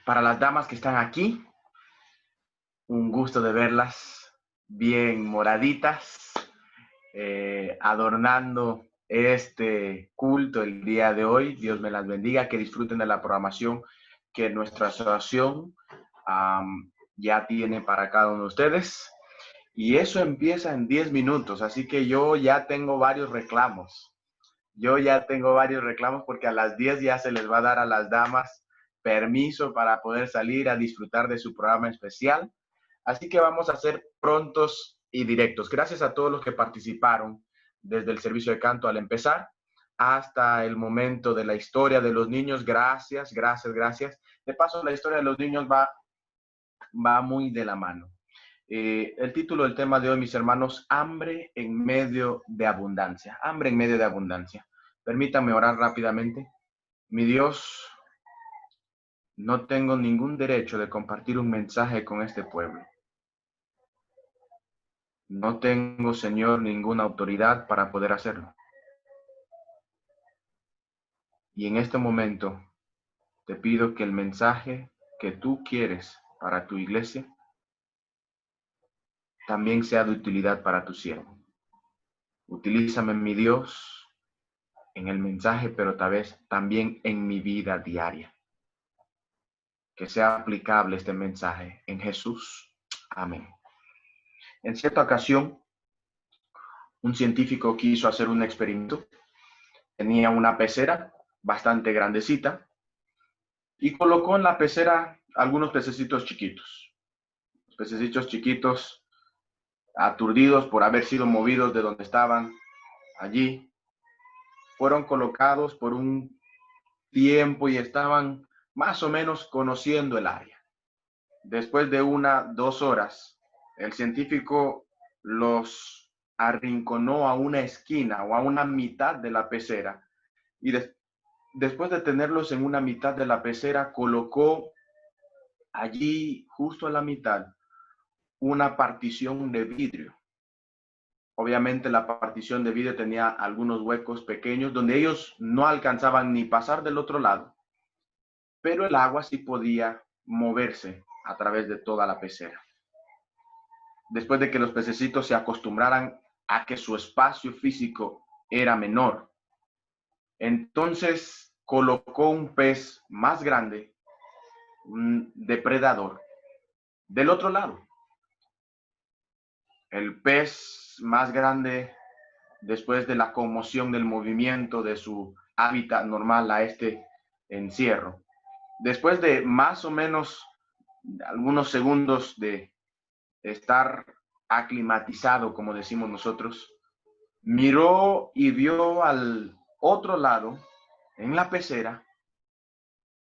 Para las damas que están aquí, un gusto de verlas bien moraditas, adornando este culto el día de hoy. Dios me las bendiga, que disfruten de la programación que nuestra asociación ya tiene para cada uno de ustedes. Y eso empieza en 10 minutos, así que yo ya tengo varios reclamos. Porque a las 10 ya se les va a dar a las damas permiso para poder salir a disfrutar de su programa especial. Así que vamos a ser prontos y directos. Gracias a todos los que participaron desde el servicio de canto al empezar hasta el momento de la historia de los niños. Gracias. De paso, la historia de los niños va muy de la mano. El título del tema de hoy, mis hermanos, hambre en medio de abundancia. Hambre en medio de abundancia. Permítanme orar rápidamente. Mi Dios, no tengo ningún derecho de compartir un mensaje con este pueblo. No tengo, Señor, ninguna autoridad para poder hacerlo. Y en este momento te pido que el mensaje que tú quieres para tu iglesia también sea de utilidad para tu siervo. Utilízame, mi Dios, en el mensaje, pero tal vez también en mi vida diaria. Que sea aplicable este mensaje en Jesús. Amén. En cierta ocasión, un científico quiso hacer un experimento. Tenía una pecera bastante grandecita y colocó en la pecera algunos pececitos chiquitos. Los pececitos chiquitos, aturdidos por haber sido movidos de donde estaban allí, fueron colocados por un tiempo y estaban más o menos conociendo el área. Después de 2 horas, el científico los arrinconó a una esquina o a una mitad de la pecera y después de tenerlos en una mitad de la pecera, colocó allí, justo a la mitad, una partición de vidrio. Obviamente la partición de vidrio tenía algunos huecos pequeños donde ellos no alcanzaban ni pasar del otro lado, pero el agua sí podía moverse a través de toda la pecera. Después de que los pececitos se acostumbraran a que su espacio físico era menor, entonces colocó un pez más grande, un depredador, del otro lado. El pez más grande, después de la conmoción del movimiento de su hábitat normal a este encierro, después de más o menos algunos segundos de estar aclimatizado, como decimos nosotros, miró y vio al otro lado, en la pecera,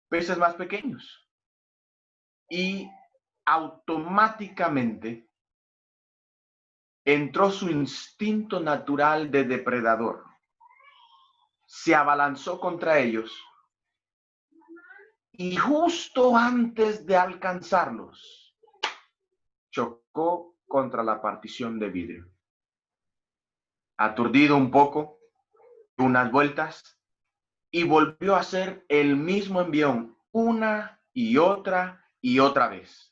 peces más pequeños. Y automáticamente entró su instinto natural de depredador. Se abalanzó contra ellos y justo antes de alcanzarlos, chocó contra la partición de vidrio. Aturdido un poco, unas vueltas, y volvió a hacer el mismo envión una y otra vez.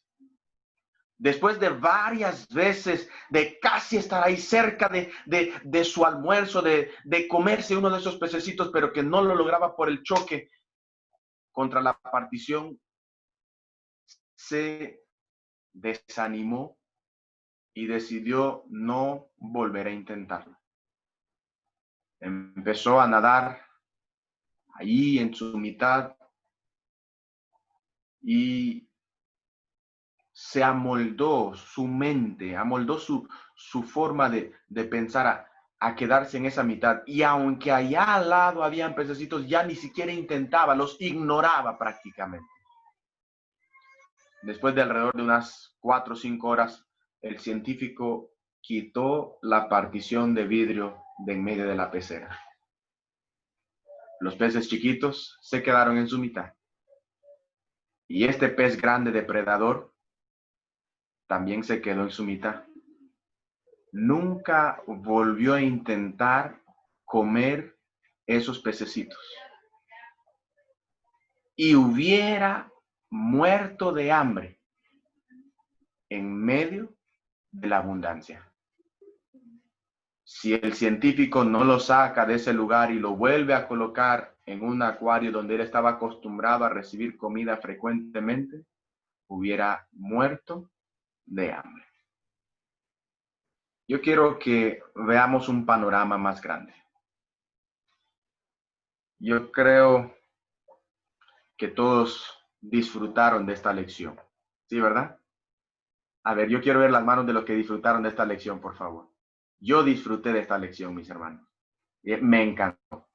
Después de varias veces de casi estar ahí cerca de su almuerzo, de comerse uno de esos pececitos, pero que no lo lograba por el choque contra la partición, se desanimó y decidió no volver a intentarlo. Empezó a nadar ahí en su mitad y se amoldó su mente, amoldó su forma de pensar a quedarse en esa mitad. Y aunque allá al lado habían pececitos, ya ni siquiera intentaba, los ignoraba prácticamente. Después de alrededor de unas 4 o 5 horas, el científico quitó la partición de vidrio de en medio de la pecera. Los peces chiquitos se quedaron en su mitad. Y este pez grande depredador también se quedó en su mitad. Nunca volvió a intentar comer esos pececitos. Y hubiera muerto de hambre en medio de la abundancia. Si el científico no lo saca de ese lugar y lo vuelve a colocar en un acuario donde él estaba acostumbrado a recibir comida frecuentemente, hubiera muerto de hambre. Yo quiero que veamos un panorama más grande. Yo creo que todos disfrutaron de esta lección. ¿Sí, verdad? A ver, yo quiero ver las manos de los que disfrutaron de esta lección, por favor. Yo disfruté de esta lección, mis hermanos. Me encantó.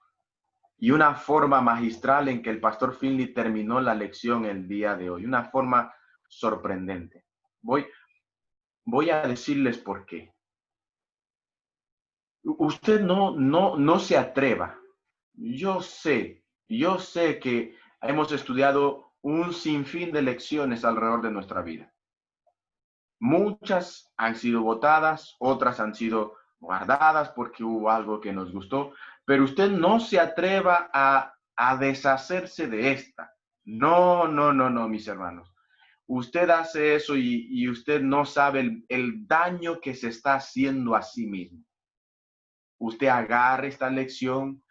Y una forma magistral en que el pastor Finley terminó la lección el día de hoy. Una forma sorprendente. Voy a decirles por qué. Usted no se atreva. Yo sé que hemos estudiado un sinfín de lecciones alrededor de nuestra vida. Muchas han sido votadas, otras han sido guardadas porque hubo algo que nos gustó, pero usted no se atreva a deshacerse de esta. No, mis hermanos. Usted hace eso y usted no sabe el daño que se está haciendo a sí mismo. Usted agarre esta lección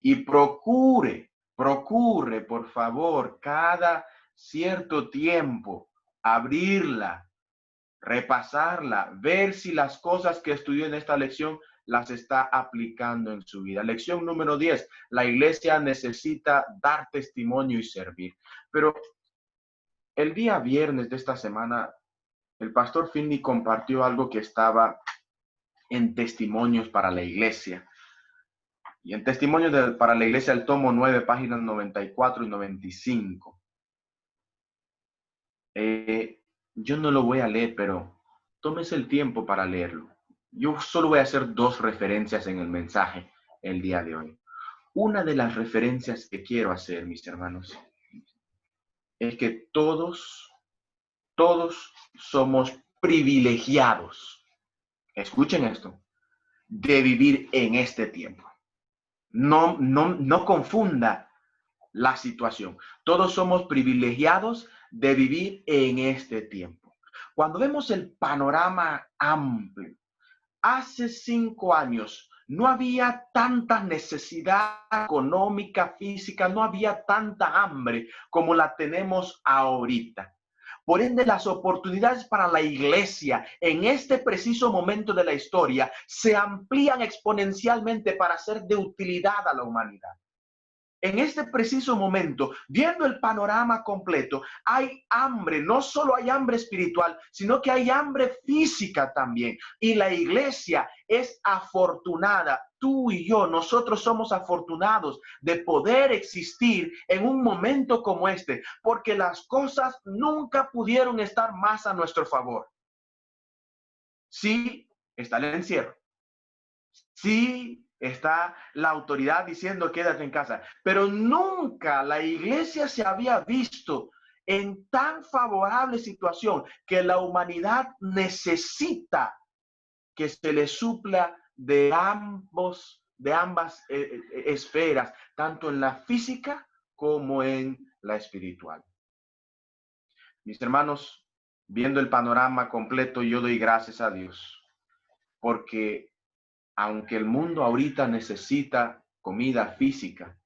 y procure, por favor, cada cierto tiempo, abrirla, repasarla, ver si las cosas que estudió en esta lección las está aplicando en su vida. Lección número 10, la iglesia necesita dar testimonio y servir. Pero el día viernes de esta semana, el pastor Finley compartió algo que estaba en Testimonios para la Iglesia. Y en Testimonios para la Iglesia, el tomo 9, páginas 94 y 95. Yo no lo voy a leer, pero tómese el tiempo para leerlo. Yo solo voy a hacer 2 referencias en el mensaje el día de hoy. Una de las referencias que quiero hacer, mis hermanos, es que todos somos privilegiados. Escuchen esto, de vivir en este tiempo. No confunda la situación. Todos somos privilegiados de vivir en este tiempo. Cuando vemos el panorama amplio, hace 5 años no había tanta necesidad económica, física, no había tanta hambre como la tenemos ahorita. Por ende, las oportunidades para la iglesia en este preciso momento de la historia se amplían exponencialmente para ser de utilidad a la humanidad. En este preciso momento, viendo el panorama completo, hay hambre, no solo hay hambre espiritual, sino que hay hambre física también. Y la iglesia es afortunada, tú y yo, nosotros somos afortunados de poder existir en un momento como este, porque las cosas nunca pudieron estar más a nuestro favor. Sí, está el encierro. Sí, está la autoridad diciendo quédate en casa, pero nunca la iglesia se había visto en tan favorable situación que la humanidad necesita que se le supla de ambas esferas, tanto en la física como en la espiritual. Mis hermanos, viendo el panorama completo, yo doy gracias a Dios, porque aunque el mundo ahorita necesita comida física,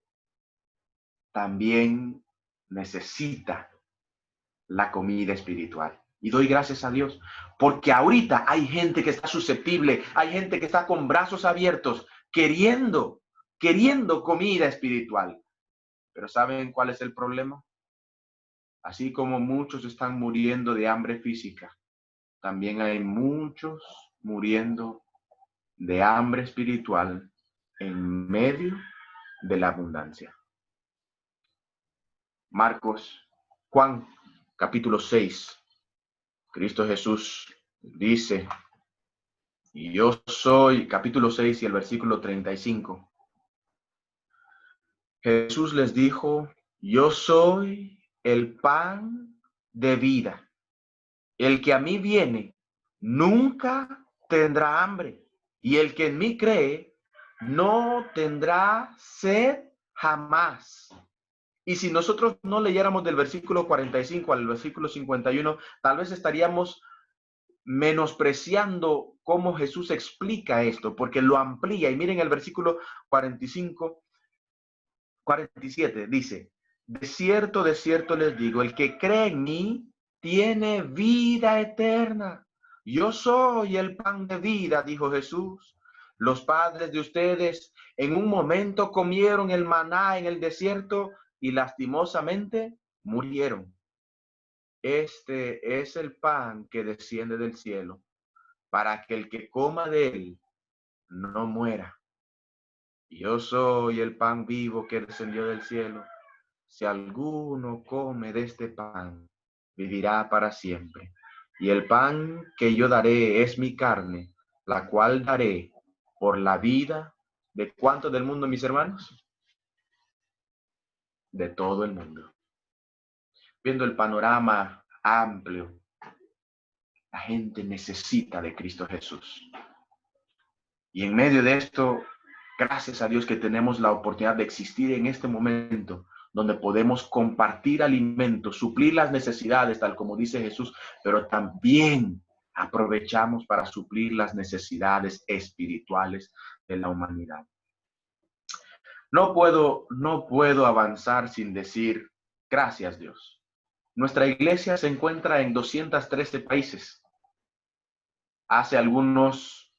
también necesita la comida espiritual. Y doy gracias a Dios, porque ahorita hay gente que está susceptible, hay gente que está con brazos abiertos, queriendo comida espiritual. Pero ¿saben cuál es el problema? Así como muchos están muriendo de hambre física, también hay muchos muriendo de hambre espiritual en medio de la abundancia. Juan, capítulo 6. Cristo Jesús dice, y yo soy, capítulo 6 y el versículo 35. Jesús les dijo, yo soy el pan de vida. El que a mí viene nunca tendrá hambre, y el que en mí cree no tendrá sed jamás. Y si nosotros no leyéramos del versículo 45 al versículo 51, tal vez estaríamos menospreciando cómo Jesús explica esto, porque lo amplía. Y miren el versículo 45, 47, dice, de cierto les digo, el que cree en mí tiene vida eterna. Yo soy el pan de vida, dijo Jesús. Los padres de ustedes en un momento comieron el maná en el desierto y lastimosamente murieron. Este es el pan que desciende del cielo, para que el que coma de él no muera. Yo soy el pan vivo que descendió del cielo. Si alguno come de este pan, vivirá para siempre. Y el pan que yo daré es mi carne, la cual daré por la vida de ¿cuántos del mundo, mis hermanos? De todo el mundo. Viendo el panorama amplio, la gente necesita de Cristo Jesús. Y en medio de esto, gracias a Dios que tenemos la oportunidad de existir en este momento, donde podemos compartir alimentos, suplir las necesidades, tal como dice Jesús, pero también aprovechamos para suplir las necesidades espirituales de la humanidad. No puedo avanzar sin decir gracias, Dios. Nuestra iglesia se encuentra en 213 países. Hace algunos,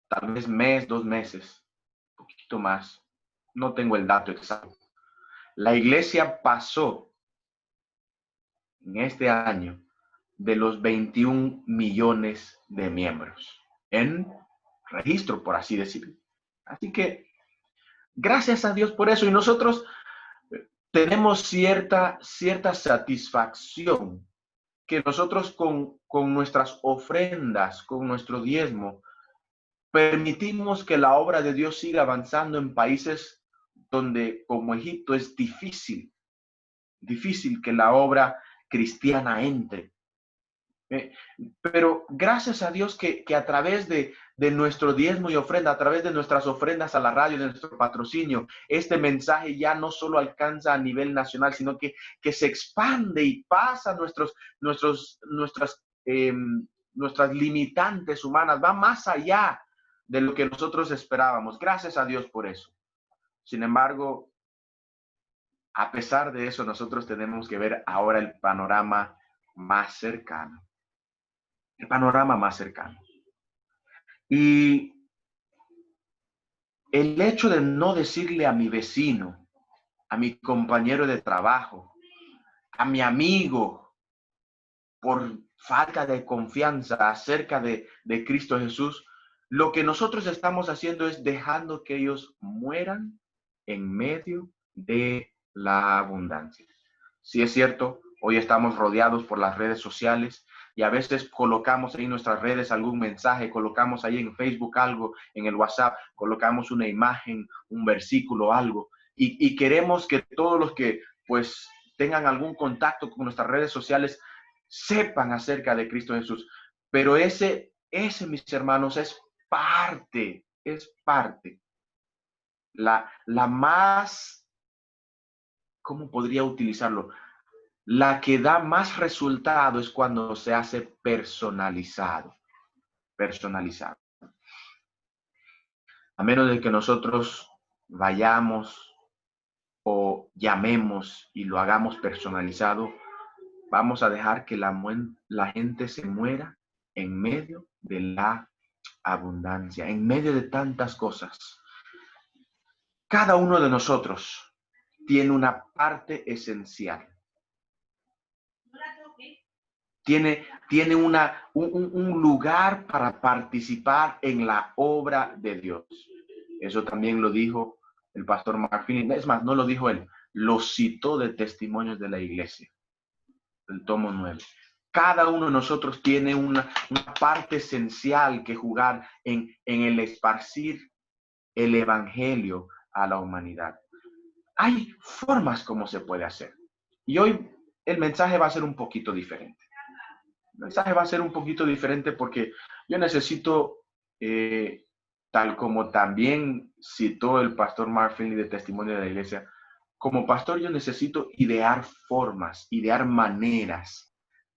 tal vez mes, 2 meses, un poquito más, no tengo el dato exacto. La iglesia pasó en este año de los 21 millones de miembros en registro, por así decirlo. Así que gracias a Dios por eso. Y nosotros tenemos cierta satisfacción que nosotros con nuestras ofrendas, con nuestro diezmo, permitimos que la obra de Dios siga avanzando en países donde, como Egipto, es difícil que la obra cristiana entre. Pero gracias a Dios que a través de nuestro diezmo y ofrenda, a través de nuestras ofrendas a la radio, de nuestro patrocinio, este mensaje ya no solo alcanza a nivel nacional, sino que se expande y pasa nuestras limitantes humanas, va más allá de lo que nosotros esperábamos. Gracias a Dios por eso. Sin embargo, a pesar de eso, nosotros tenemos que ver ahora el panorama más cercano. El panorama más cercano. Y el hecho de no decirle a mi vecino, a mi compañero de trabajo, a mi amigo, por falta de confianza acerca de Cristo Jesús, lo que nosotros estamos haciendo es dejando que ellos mueran en medio de la abundancia. Sí es cierto, hoy estamos rodeados por las redes sociales y a veces colocamos ahí en nuestras redes algún mensaje, colocamos ahí en Facebook algo, en el WhatsApp, colocamos una imagen, un versículo, algo, y queremos que todos los que pues tengan algún contacto con nuestras redes sociales sepan acerca de Cristo Jesús. Pero ese, mis hermanos, es parte. La más, ¿cómo podría utilizarlo? La que da más resultado es cuando se hace personalizado. A menos de que nosotros vayamos o llamemos y lo hagamos personalizado, vamos a dejar que la gente se muera en medio de la abundancia, en medio de tantas cosas. Cada uno de nosotros tiene una parte esencial. Tiene un lugar para participar en la obra de Dios. Eso también lo dijo el pastor Mark Finney. Es más, no lo dijo él, lo citó de Testimonios de la Iglesia, el tomo 9. Cada uno de nosotros tiene una parte esencial que jugar en el esparcir el evangelio a la humanidad. Hay formas como se puede hacer. Y hoy el mensaje va a ser un poquito diferente. El mensaje va a ser un poquito diferente porque yo necesito, tal como también citó el pastor Mark Finley de Testimonio de la Iglesia, Como pastor yo necesito idear formas, idear maneras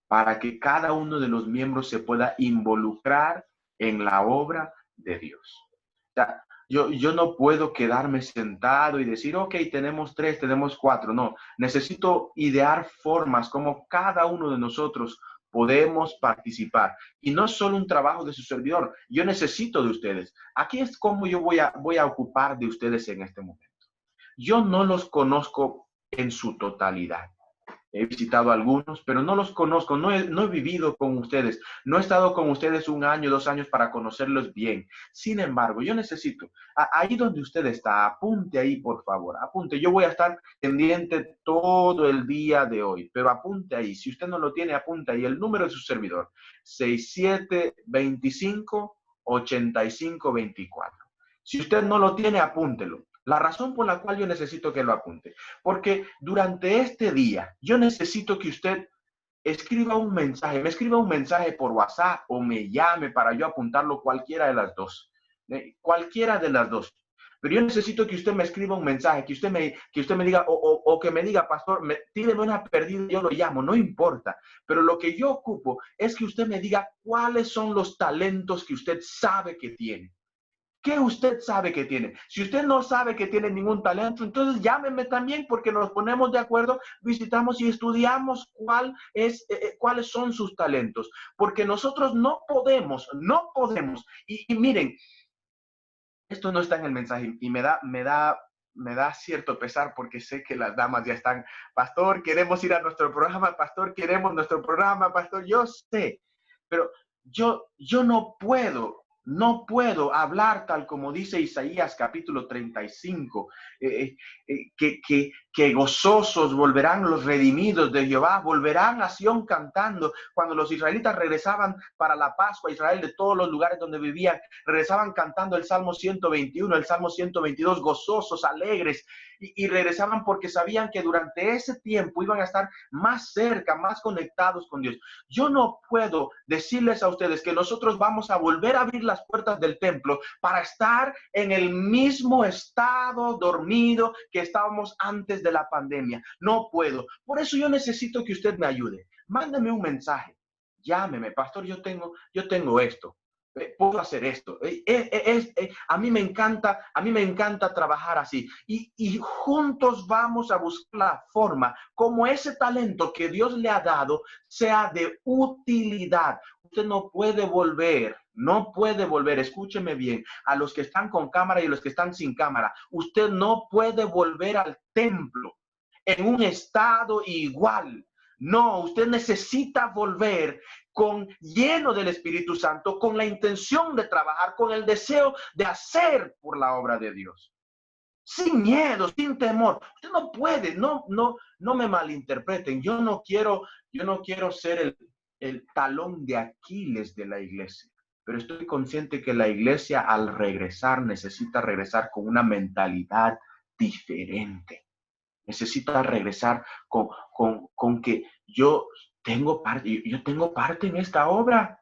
para que cada uno de los miembros se pueda involucrar en la obra de Dios. O sea, yo no puedo quedarme sentado y decir, ok, tenemos 3, tenemos 4. No, necesito idear formas como cada uno de nosotros podemos participar. Y no es solo un trabajo de su servidor, yo necesito de ustedes. Aquí es como yo voy a ocupar de ustedes en este momento. Yo no los conozco en su totalidad. He visitado algunos, pero no los conozco, no he vivido con ustedes, no he estado con ustedes 1 año, 2 años para conocerlos bien. Sin embargo, yo necesito, ahí donde usted está, apunte ahí, por favor, apunte. Yo voy a estar pendiente todo el día de hoy, pero apunte ahí. Si usted no lo tiene, apunte ahí el número de su servidor, 6725-8524. Si usted no lo tiene, apúntelo. La razón por la cual yo necesito que lo apunte, porque durante este día yo necesito que usted escriba un mensaje, me escriba un mensaje por WhatsApp o me llame para yo apuntarlo, cualquiera de las dos, cualquiera de las dos. Pero yo necesito que usted me escriba un mensaje, que usted me diga, o que me diga, pastor, tíreme una perdida, yo lo llamo, no importa. Pero lo que yo ocupo es que usted me diga cuáles son los talentos que usted sabe que tiene. ¿Qué usted sabe que tiene? Si usted no sabe que tiene ningún talento, entonces llámeme también porque nos ponemos de acuerdo, visitamos y estudiamos cuáles son sus talentos. Porque nosotros no podemos. Y miren, esto no está en el mensaje y me da cierto pesar porque sé que las damas ya están, pastor, queremos ir a nuestro programa, pastor, queremos nuestro programa, pastor, yo sé, pero yo no puedo hablar tal como dice Isaías capítulo 35, que gozosos volverán los redimidos de Jehová, volverán a Sión cantando. Cuando los israelitas regresaban para la Pascua, Israel de todos los lugares donde vivían, regresaban cantando el Salmo 121, el Salmo 122, gozosos, alegres, y regresaban porque sabían que durante ese tiempo iban a estar más cerca, más conectados con Dios. Yo no puedo decirles a ustedes que nosotros vamos a volver a abrir las puertas del templo para estar en el mismo estado dormido que estábamos antes de la pandemia. No puedo. Por eso yo necesito que usted me ayude. Mándeme un mensaje. Llámeme, pastor, yo tengo esto. Puedo hacer esto. A mí me encanta trabajar así. Y juntos vamos a buscar la forma como ese talento que Dios le ha dado sea de utilidad. Usted no puede volver, escúcheme bien, a los que están con cámara y a los que están sin cámara. Usted no puede volver al templo en un estado igual. No, usted necesita volver lleno del Espíritu Santo, con la intención de trabajar, con el deseo de hacer por la obra de Dios. Sin miedo, sin temor. Usted no puede, no me malinterpreten. Yo no quiero ser el talón de Aquiles de la iglesia, pero estoy consciente que la iglesia al regresar necesita regresar con una mentalidad diferente. Necesita regresar con que yo tengo parte en esta obra.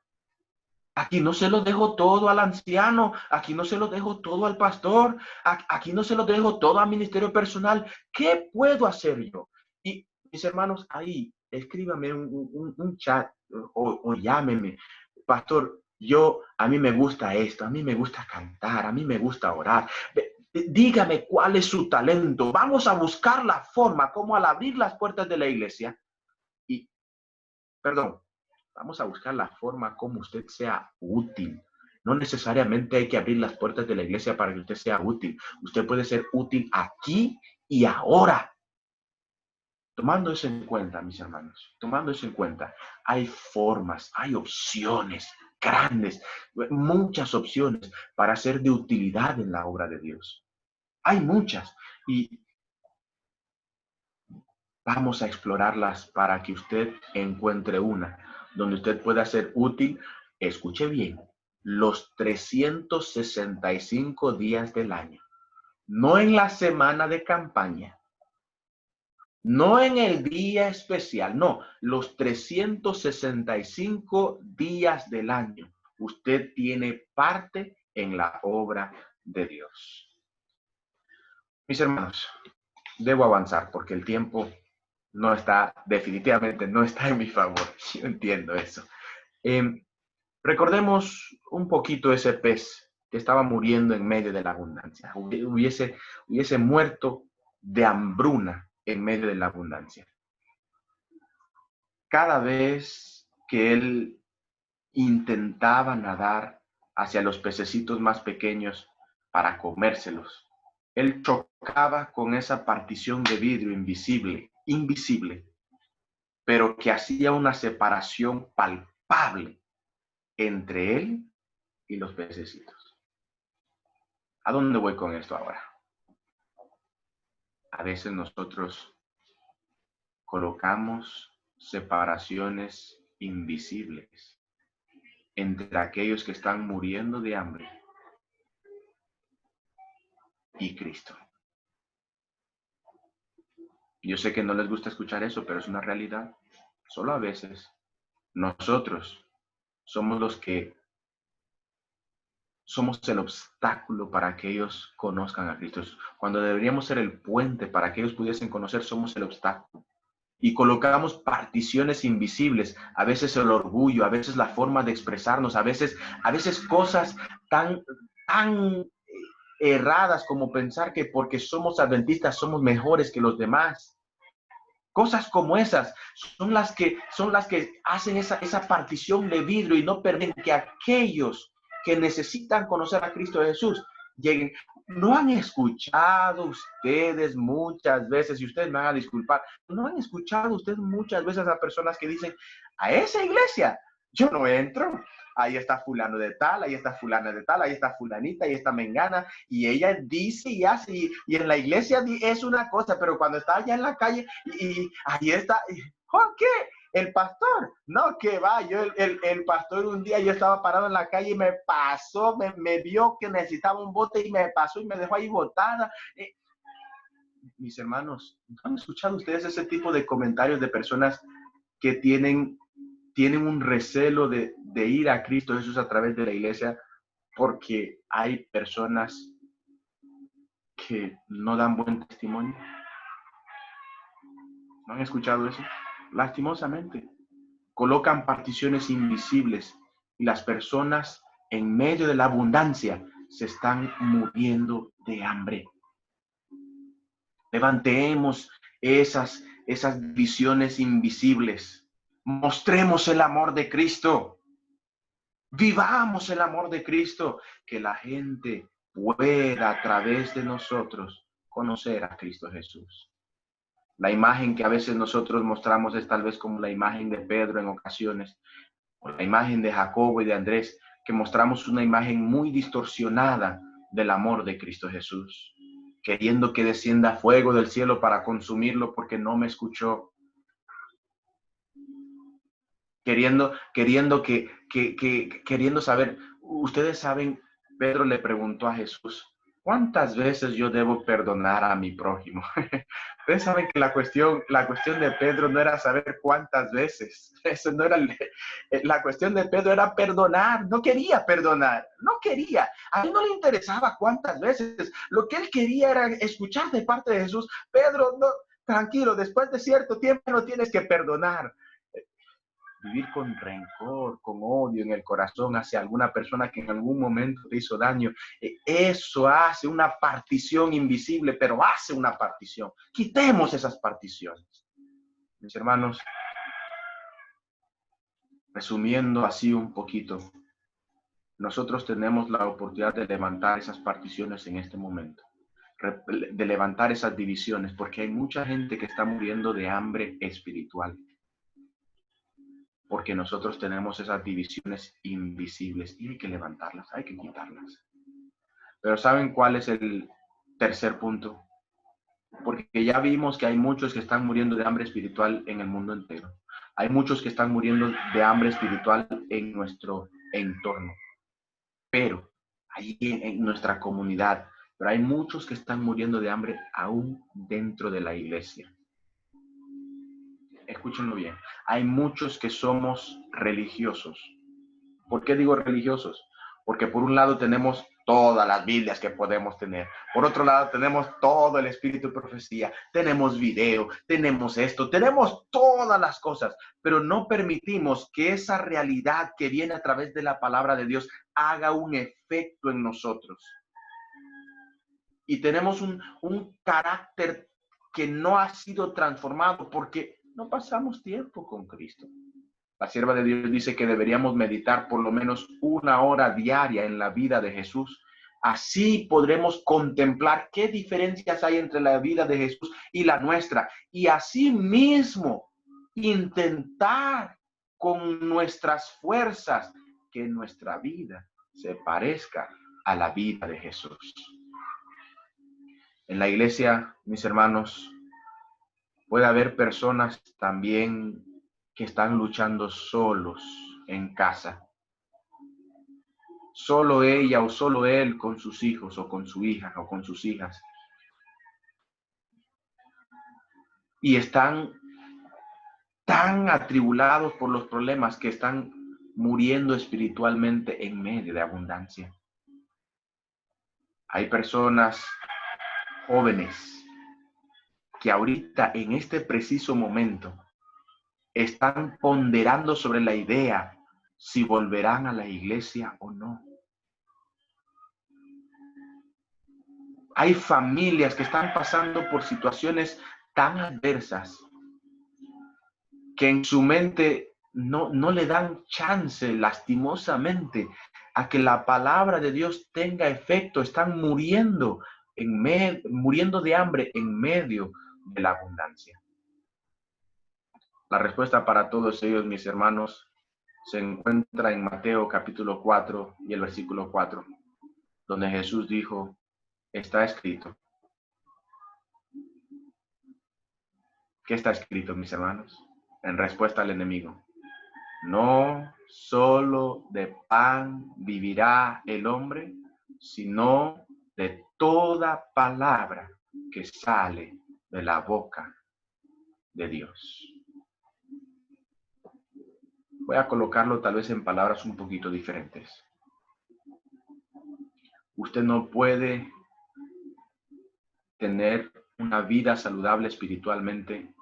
Aquí no se lo dejo todo al anciano, aquí no se lo dejo todo al pastor, aquí no se lo dejo todo al ministerio personal. ¿Qué puedo hacer yo? Y mis hermanos, ahí, escríbame un chat o llámeme. Pastor, a mí me gusta esto, a mí me gusta cantar, a mí me gusta orar. Dígame cuál es su talento. Vamos a buscar la forma como al abrir las puertas de la iglesia. Vamos a buscar la forma como usted sea útil. No necesariamente hay que abrir las puertas de la iglesia para que usted sea útil. Usted puede ser útil aquí y ahora. Tomando eso en cuenta, mis hermanos, tomando eso en cuenta, hay formas, hay opciones grandes, muchas opciones para ser de utilidad en la obra de Dios. Hay muchas y vamos a explorarlas para que usted encuentre una donde usted pueda ser útil. Escuche bien, los 365 días del año, no en la semana de campaña, no en el día especial, no, los 365 días del año. Usted tiene parte en la obra de Dios. Mis hermanos, debo avanzar porque el tiempo no está, definitivamente no está en mi favor. Yo entiendo eso. Recordemos un poquito ese pez que estaba muriendo en medio de la abundancia. Hubiese muerto de hambruna en medio de la abundancia. Cada vez que él intentaba nadar hacia los pececitos más pequeños para comérselos, él chocaba con esa partición de vidrio invisible, pero que hacía una separación palpable entre él y los pececitos. ¿A dónde voy con esto ahora? A veces nosotros colocamos separaciones invisibles entre aquellos que están muriendo de hambre y Cristo. Yo sé que no les gusta escuchar eso, pero es una realidad. Solo a veces nosotros somos los que somos el obstáculo para que ellos conozcan a Cristo. Cuando deberíamos ser el puente para que ellos pudiesen conocer, somos el obstáculo. Y colocamos particiones invisibles, a veces el orgullo, a veces la forma de expresarnos, a veces cosas tan erradas como pensar que porque somos adventistas somos mejores que los demás. Cosas como esas son las que hacen esa partición de vidrio y no permiten que aquellos que necesitan conocer a Cristo Jesús lleguen. ¿No han escuchado ustedes muchas veces, y ustedes me van a disculpar, no han escuchado ustedes muchas veces a personas que dicen, a esa iglesia yo no entro? Ahí está fulano de tal, ahí está fulana de tal, ahí está fulanita, ahí está mengana, y ella dice y hace, y en la iglesia es una cosa, pero cuando está allá en la calle, y ahí está, ¿por qué? El pastor, no, que va, el pastor un día yo estaba parado en la calle y me pasó, me vio que necesitaba un bote y me pasó y me dejó ahí botada. Mis hermanos, ¿han escuchado ustedes ese tipo de comentarios de personas que tienen un recelo de ir a Cristo Jesús a través de la iglesia porque hay personas que no dan buen testimonio? ¿No han escuchado eso? Lastimosamente, colocan particiones invisibles y las personas en medio de la abundancia se están muriendo de hambre. Levantemos esas visiones invisibles. Mostremos el amor de Cristo. Vivamos el amor de Cristo. Que la gente pueda a través de nosotros conocer a Cristo Jesús. La imagen que a veces nosotros mostramos es tal vez como la imagen de Pedro en ocasiones, o la imagen de Jacobo y de Andrés, que mostramos una imagen muy distorsionada del amor de Cristo Jesús, queriendo que descienda fuego del cielo para consumirlo porque no me escuchó, queriendo saber. Ustedes saben, Pedro le preguntó a Jesús, ¿cuántas veces yo debo perdonar a mi prójimo? Ustedes saben que la cuestión de Pedro no era saber cuántas veces. Eso no era la cuestión de Pedro, era perdonar. No quería perdonar, no quería. A él no le interesaba cuántas veces. Lo que él quería era escuchar de parte de Jesús. Pedro, no, tranquilo, después de cierto tiempo no tienes que perdonar. Vivir con rencor, con odio en el corazón hacia alguna persona que en algún momento te hizo daño, eso hace una partición invisible, pero hace una partición. Quitemos esas particiones. Mis hermanos, resumiendo así un poquito, nosotros tenemos la oportunidad de levantar esas particiones en este momento, de levantar esas divisiones, porque hay mucha gente que está muriendo de hambre espiritual. Porque nosotros tenemos esas divisiones invisibles y hay que levantarlas, hay que quitarlas. Pero ¿saben cuál es el tercer punto? Porque ya vimos que hay muchos que están muriendo de hambre espiritual en el mundo entero. Hay muchos que están muriendo de hambre espiritual en nuestro entorno. Pero ahí en nuestra comunidad. Pero hay muchos que están muriendo de hambre aún dentro de la iglesia. Escúchenlo bien, hay muchos que somos religiosos. ¿Por qué digo religiosos? Porque por un lado tenemos todas las Biblias que podemos tener. Por otro lado tenemos todo el espíritu de profecía. Tenemos video, tenemos esto, tenemos todas las cosas. Pero no permitimos que esa realidad que viene a través de la palabra de Dios haga un efecto en nosotros. Y tenemos un carácter que no ha sido transformado porque no pasamos tiempo con Cristo. La sierva de Dios dice que deberíamos meditar por lo menos 1 hora diaria en la vida de Jesús. Así podremos contemplar qué diferencias hay entre la vida de Jesús y la nuestra. Y así mismo intentar con nuestras fuerzas que nuestra vida se parezca a la vida de Jesús. En la iglesia, mis hermanos, puede haber personas también que están luchando solos en casa. Solo ella o solo él con sus hijos o con su hija o con sus hijas. Y están tan atribulados por los problemas que están muriendo espiritualmente en medio de abundancia. Hay personas jóvenes que ahorita en este preciso momento están ponderando sobre la idea si volverán a la iglesia o no. Hay familias que están pasando por situaciones tan adversas que en su mente no le dan chance, lastimosamente, a que la palabra de Dios tenga efecto. Están muriendo, muriendo de hambre en medio de la abundancia. La respuesta para todos ellos, mis hermanos, se encuentra en Mateo capítulo 4 y el versículo 4, donde Jesús dijo, está escrito. ¿Qué está escrito, mis hermanos? En respuesta al enemigo. No solo de pan vivirá el hombre, sino de toda palabra que sale de la boca de Dios. Voy a colocarlo tal vez en palabras un poquito diferentes. Usted no puede tener una vida saludable espiritualmente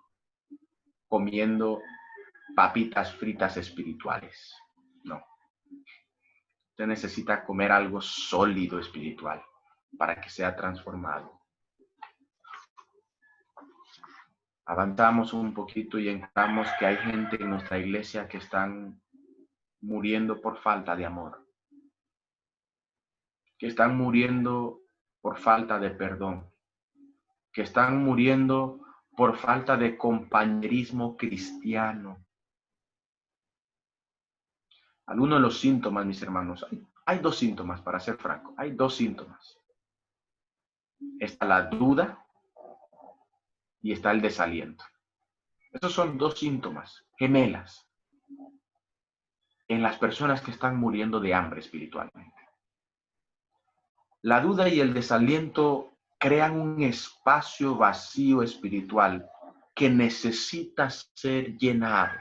comiendo papitas fritas espirituales. No. Usted necesita comer algo sólido espiritual para que sea transformado. Avanzamos un poquito y encontramos que hay gente en nuestra iglesia que están muriendo por falta de amor, que están muriendo por falta de perdón, que están muriendo por falta de compañerismo cristiano. Algunos de los síntomas, mis hermanos, hay 2 síntomas, para ser franco, hay 2 síntomas. Está la duda y está el desaliento. Esos son 2 síntomas gemelas en las personas que están muriendo de hambre espiritualmente. La duda y el desaliento crean un espacio vacío espiritual que necesita ser llenado.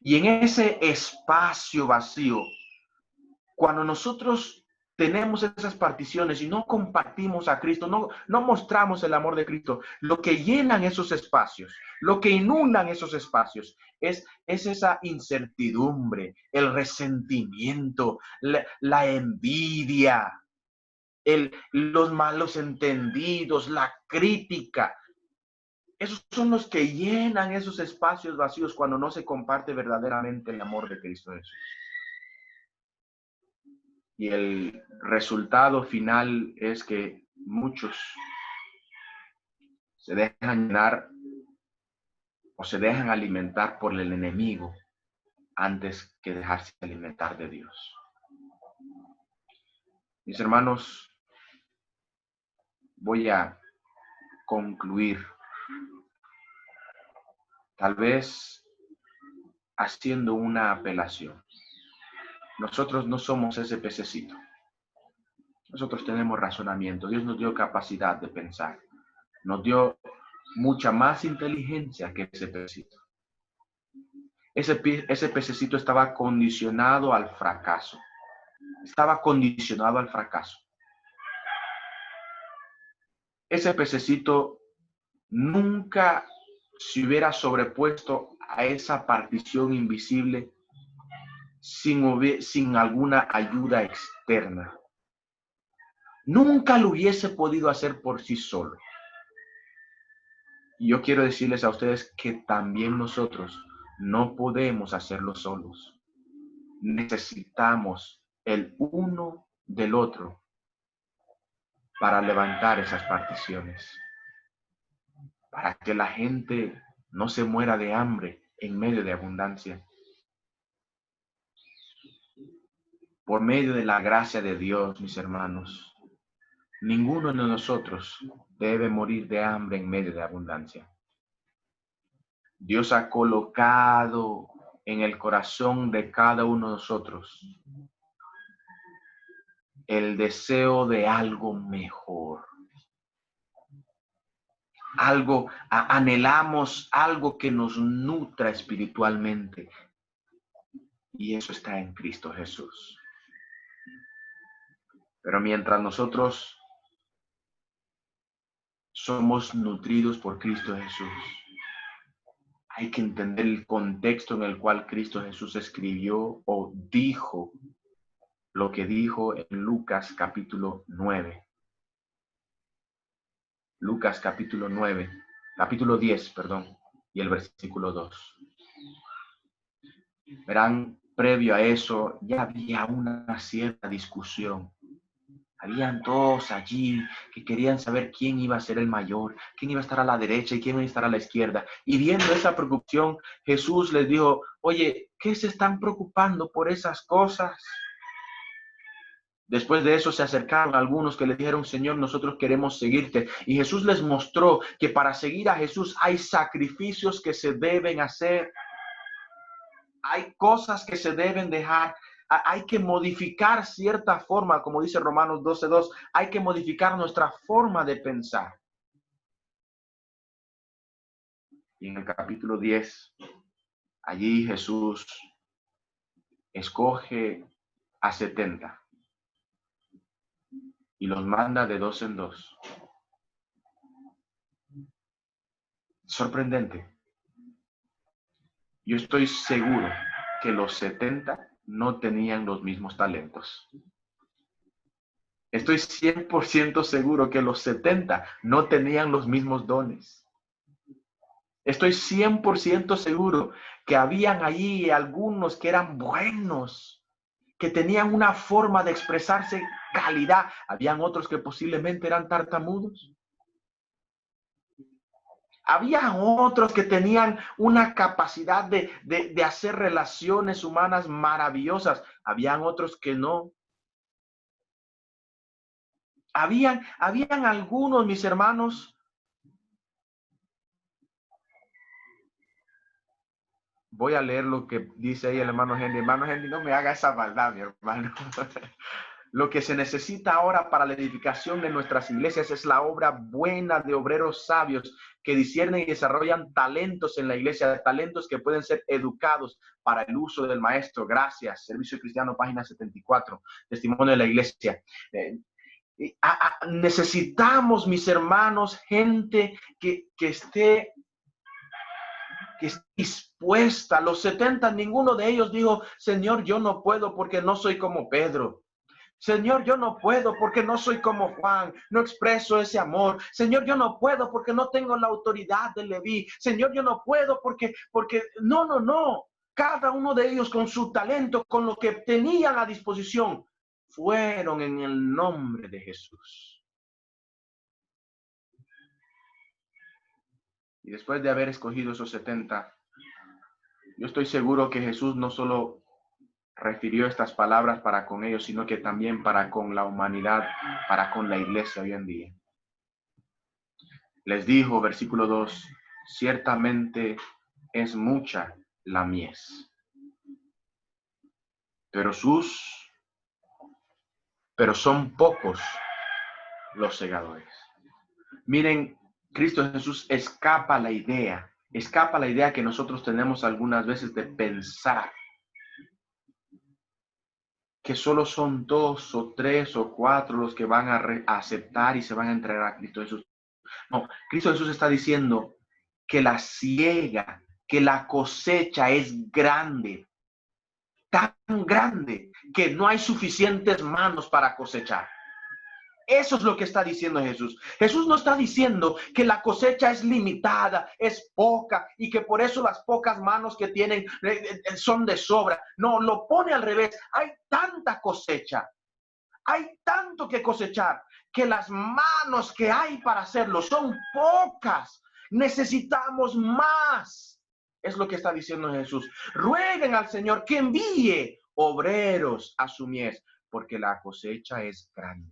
Y en ese espacio vacío, cuando nosotros tenemos esas particiones y no compartimos a Cristo, no mostramos el amor de Cristo, lo que llenan esos espacios, lo que inundan esos espacios es esa incertidumbre, el resentimiento, la envidia, los malos entendidos, la crítica. Esos son los que llenan esos espacios vacíos cuando no se comparte verdaderamente el amor de Cristo Jesús. Y el resultado final es que muchos se dejan llenar o se dejan alimentar por el enemigo antes que dejarse alimentar de Dios. Mis hermanos, voy a concluir tal vez haciendo una apelación. Nosotros no somos ese pececito. Nosotros tenemos razonamiento. Dios nos dio capacidad de pensar. Nos dio mucha más inteligencia que ese pececito. Ese pececito estaba condicionado al fracaso. estaba condicionado al fracaso. Ese pececito nunca se hubiera sobrepuesto a esa partición invisible sin alguna ayuda externa. Nunca lo hubiese podido hacer por sí solo. Y yo quiero decirles a ustedes que también nosotros no podemos hacerlo solos. Necesitamos el uno del otro para levantar esas particiones, para que la gente no se muera de hambre en medio de abundancia. Por medio de la gracia de Dios, mis hermanos, ninguno de nosotros debe morir de hambre en medio de abundancia. Dios ha colocado en el corazón de cada uno de nosotros el deseo de algo mejor. Anhelamos algo que nos nutra espiritualmente. Y eso está en Cristo Jesús. Pero mientras nosotros somos nutridos por Cristo Jesús, hay que entender el contexto en el cual Cristo Jesús escribió o dijo lo que dijo en Lucas capítulo 9. Lucas capítulo 10, y el versículo 2. Verán, previo a eso ya había una cierta discusión. Habían todos allí que querían saber quién iba a ser el mayor, quién iba a estar a la derecha y quién iba a estar a la izquierda. Y viendo esa preocupación, Jesús les dijo, oye, ¿qué se están preocupando por esas cosas? Después de eso se acercaron algunos que le dijeron, Señor, nosotros queremos seguirte. Y Jesús les mostró que para seguir a Jesús hay sacrificios que se deben hacer. Hay cosas que se deben dejar. Hay que modificar cierta forma, como dice Romanos 12:2. Hay que modificar nuestra forma de pensar. Y en el capítulo 10, allí Jesús escoge a 70 y los manda de 2 en 2. Sorprendente. Yo estoy seguro que los 70 no tenían los mismos talentos. Estoy 100% seguro que los 70 no tenían los mismos dones. Estoy 100% seguro que habían allí algunos que eran buenos, que tenían una forma de expresarse calidad. Habían otros que posiblemente eran tartamudos. Había otros que tenían una capacidad de hacer relaciones humanas maravillosas. Habían otros que no. Habían algunos, mis hermanos. Voy a leer lo que dice ahí el hermano Henry. Hermano Henry, no me haga esa maldad, mi hermano. Lo que se necesita ahora para la edificación de nuestras iglesias es la obra buena de obreros sabios que disciernen y desarrollan talentos en la iglesia, talentos que pueden ser educados para el uso del maestro. Gracias. Servicio Cristiano, página 74. Testimonio de la iglesia. Necesitamos, mis hermanos, gente que esté dispuesta. Los 70, ninguno de ellos dijo, Señor, yo no puedo porque no soy como Pedro. Señor, yo no puedo porque no soy como Juan, no expreso ese amor. Señor, yo no puedo porque no tengo la autoridad de Leví. Señor, yo no puedo porque no. Cada uno de ellos con su talento, con lo que tenían a disposición, fueron en el nombre de Jesús. Y después de haber escogido esos 70, yo estoy seguro que Jesús no solo refirió estas palabras para con ellos, sino que también para con la humanidad, para con la iglesia hoy en día. Les dijo, versículo 2, ciertamente es mucha la mies, pero son pocos los segadores. Miren, Cristo Jesús escapa la idea que nosotros tenemos algunas veces de pensar que solo son 2 o 3 o 4 los que van a aceptar y se van a entregar a Cristo Jesús. No, Cristo Jesús está diciendo que la siega, que la cosecha es grande, tan grande, que no hay suficientes manos para cosechar. Eso es lo que está diciendo Jesús. Jesús no está diciendo que la cosecha es limitada, es poca y que por eso las pocas manos que tienen son de sobra. No, lo pone al revés. Hay tanta cosecha, hay tanto que cosechar, que las manos que hay para hacerlo son pocas. Necesitamos más. Es lo que está diciendo Jesús. Rueguen al Señor que envíe obreros a su mies, porque la cosecha es grande.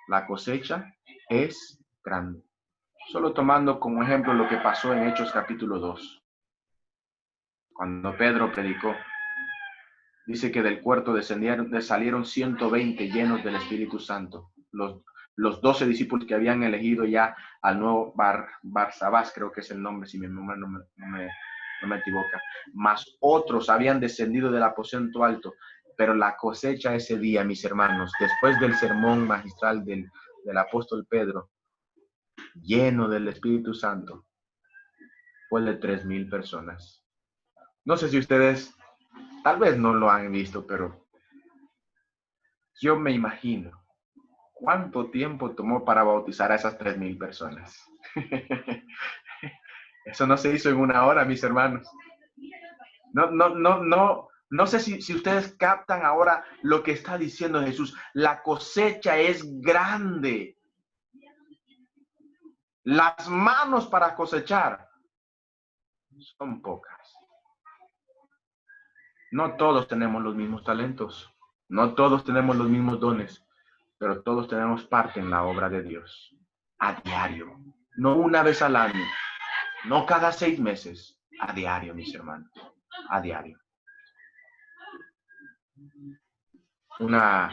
La cosecha es grande. Solo tomando como ejemplo lo que pasó en Hechos capítulo 2. Cuando Pedro predicó, dice que del puerto salieron 120 llenos del Espíritu Santo. Los 12 discípulos que habían elegido ya al nuevo Barsabás, creo que es el nombre, si mi memoria no me equivoca. Más otros habían descendido del aposento alto. Pero la cosecha ese día, mis hermanos, después del sermón magistral del apóstol Pedro, lleno del Espíritu Santo, fue de 3,000 personas. No sé si ustedes tal vez no lo han visto, pero yo me imagino cuánto tiempo tomó para bautizar a esas 3,000 personas. Eso no se hizo en una hora, mis hermanos. No sé si ustedes captan ahora lo que está diciendo Jesús. La cosecha es grande. Las manos para cosechar son pocas. No todos tenemos los mismos talentos. No todos tenemos los mismos dones. Pero todos tenemos parte en la obra de Dios. A diario. No una vez al año. No cada 6 meses. A diario, mis hermanos. A diario. Una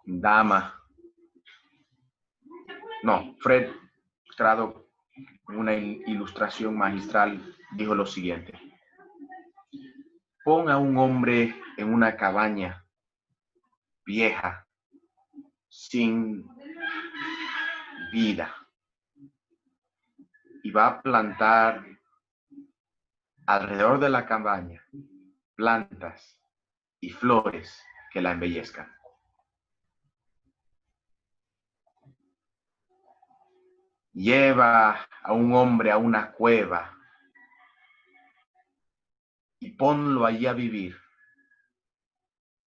dama. No, Fred Craddock, en una ilustración magistral, dijo lo siguiente. Pon a un hombre en una cabaña vieja, sin vida, y va a plantar alrededor de la cabaña plantas y flores que la embellezcan. Lleva a un hombre a una cueva y ponlo allí a vivir,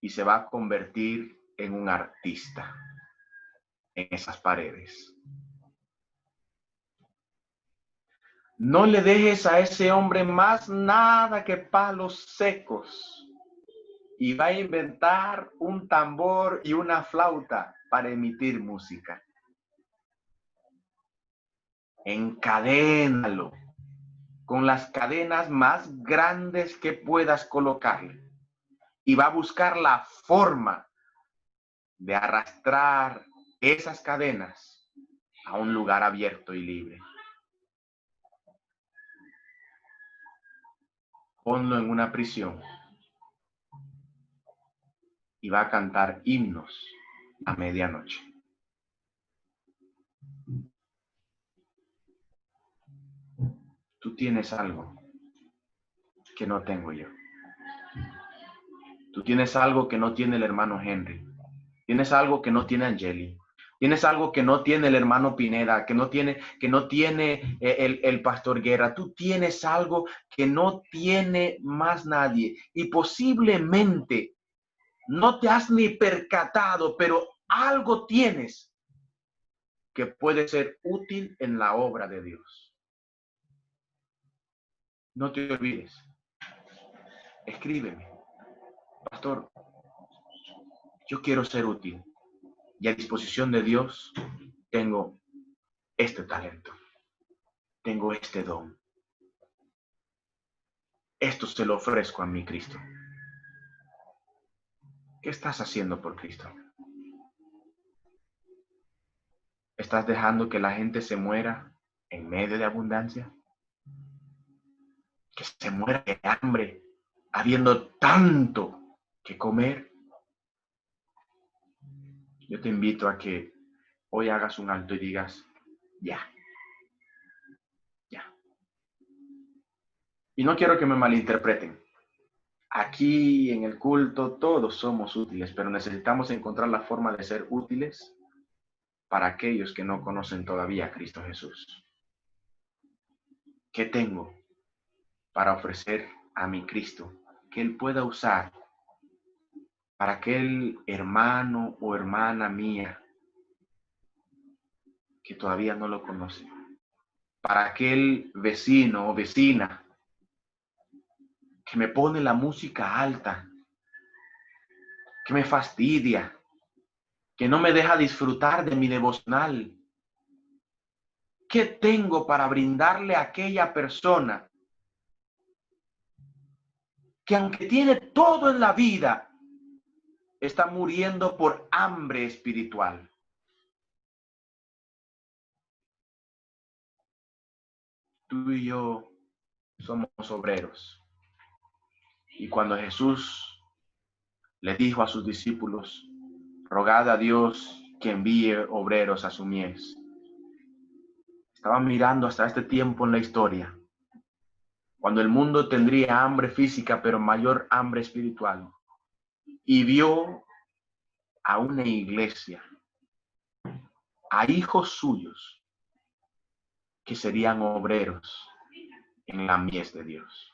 y se va a convertir en un artista en esas paredes. No le dejes a ese hombre más nada que palos secos, y va a inventar un tambor y una flauta para emitir música. Encadénalo con las cadenas más grandes que puedas colocarle, y va a buscar la forma de arrastrar esas cadenas a un lugar abierto y libre. Ponlo en una prisión y va a cantar himnos a medianoche. Tú tienes algo que no tengo yo. Tú tienes algo que no tiene el hermano Henry. Tienes algo que no tiene Angeli. Tienes algo que no tiene el hermano Pineda, que no tiene el pastor Guerra. Tú tienes algo que no tiene más nadie. Y posiblemente no te has ni percatado, pero algo tienes que puede ser útil en la obra de Dios. No te olvides. Escríbeme. Pastor, yo quiero ser útil. Y a disposición de Dios tengo este talento. Tengo este don. Esto se lo ofrezco a mi Cristo. ¿Qué estás haciendo por Cristo? ¿Estás dejando que la gente se muera en medio de abundancia? Que se muera de hambre, habiendo tanto que comer. yo te invito a que hoy hagas un alto y digas, ya, ya. Y no quiero que me malinterpreten. Aquí en el culto todos somos útiles, pero necesitamos encontrar la forma de ser útiles para aquellos que no conocen todavía a Cristo Jesús. ¿Qué tengo para ofrecer a mi Cristo que Él pueda usar para aquel hermano o hermana mía que todavía no lo conoce? Para aquel vecino o vecina que me pone la música alta, que me fastidia, que no me deja disfrutar de mi devocional. ¿Qué tengo para brindarle a aquella persona que aunque tiene todo en la vida, está muriendo por hambre espiritual? Tú y yo somos obreros. Y cuando Jesús le dijo a sus discípulos, rogad a Dios que envíe obreros a su mies, estaban mirando hasta este tiempo en la historia, cuando el mundo tendría hambre física, pero mayor hambre espiritual, y vio a una iglesia, a hijos suyos, que serían obreros en la mies de Dios,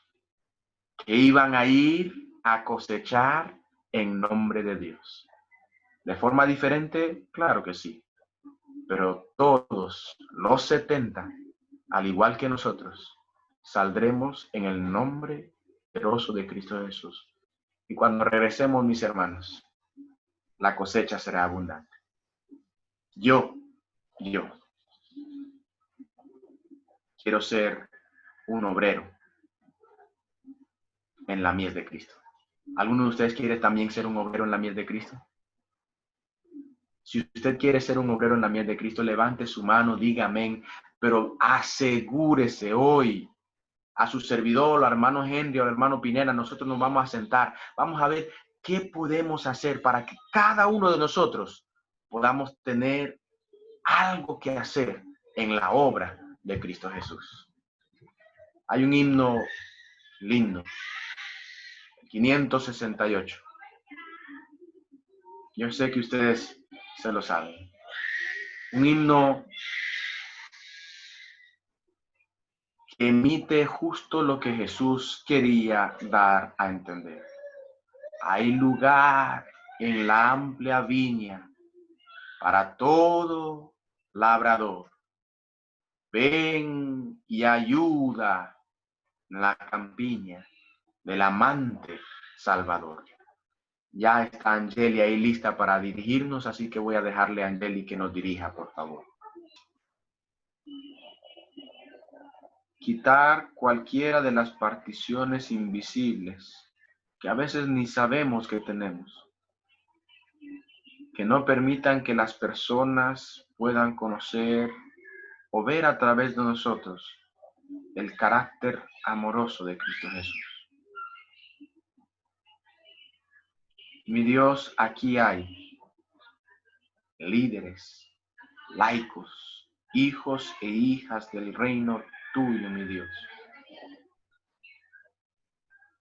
que iban a ir a cosechar en nombre de Dios. ¿De forma diferente? Claro que sí. Pero todos los 70, al igual que nosotros, saldremos en el nombre poderoso de Cristo Jesús. Y cuando regresemos, mis hermanos, la cosecha será abundante. Yo quiero ser un obrero en la mies de Cristo. ¿Alguno de ustedes quiere también ser un obrero en la mies de Cristo? Si usted quiere ser un obrero en la mies de Cristo, levante su mano, diga amén, pero asegúrese hoy. A su servidor, al hermano Henry o al hermano Pineda, nosotros nos vamos a sentar. Vamos a ver qué podemos hacer para que cada uno de nosotros podamos tener algo que hacer en la obra de Cristo Jesús. Hay un himno lindo, 568. Yo sé que ustedes se lo saben. Un himno que emite justo lo que Jesús quería dar a entender. Hay lugar en la amplia viña para todo labrador. Ven y ayuda en la campiña del amante Salvador. Ya está Angeli ahí lista para dirigirnos, así que voy a dejarle a Angeli que nos dirija, por favor. Quitar cualquiera de las particiones invisibles que a veces ni sabemos que tenemos, que no permitan que las personas puedan conocer o ver a través de nosotros el carácter amoroso de Cristo Jesús. Mi Dios, aquí hay líderes, laicos, hijos e hijas del reino tuyo, mi Dios,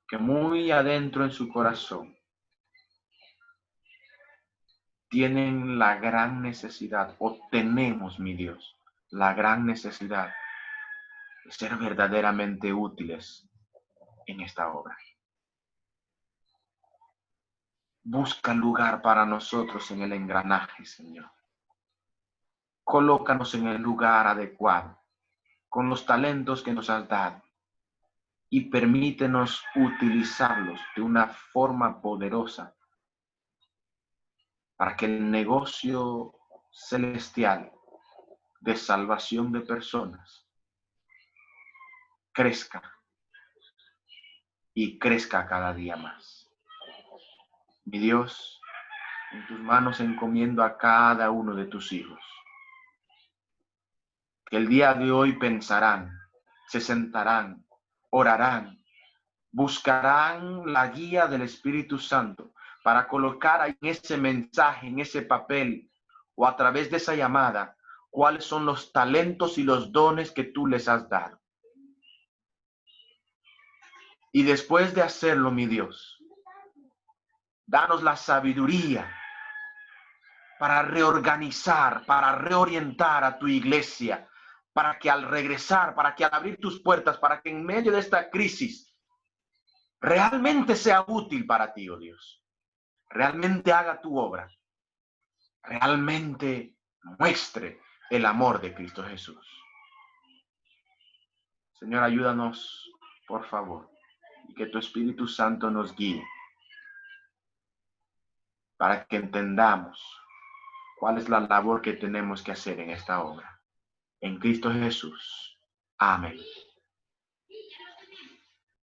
que muy adentro en su corazón tienen la gran necesidad, o tenemos, mi Dios, la gran necesidad de ser verdaderamente útiles en esta obra. Busca lugar para nosotros en el engranaje, Señor. Colócanos en el lugar adecuado, con los talentos que nos has dado, y permítenos utilizarlos de una forma poderosa para que el negocio celestial de salvación de personas crezca y crezca cada día más. Mi Dios, en tus manos encomiendo a cada uno de tus hijos, que el día de hoy pensarán, se sentarán, orarán, buscarán la guía del Espíritu Santo para colocar en ese mensaje, en ese papel o a través de esa llamada, cuáles son los talentos y los dones que tú les has dado. Y después de hacerlo, mi Dios, danos la sabiduría para reorganizar, para reorientar a tu iglesia, para que al regresar, para que al abrir tus puertas, para que en medio de esta crisis realmente sea útil para ti, oh Dios. Realmente haga tu obra. Realmente muestre el amor de Cristo Jesús. Señor, ayúdanos, por favor, y que tu Espíritu Santo nos guíe para que entendamos cuál es la labor que tenemos que hacer en esta obra. En Cristo Jesús. Amén.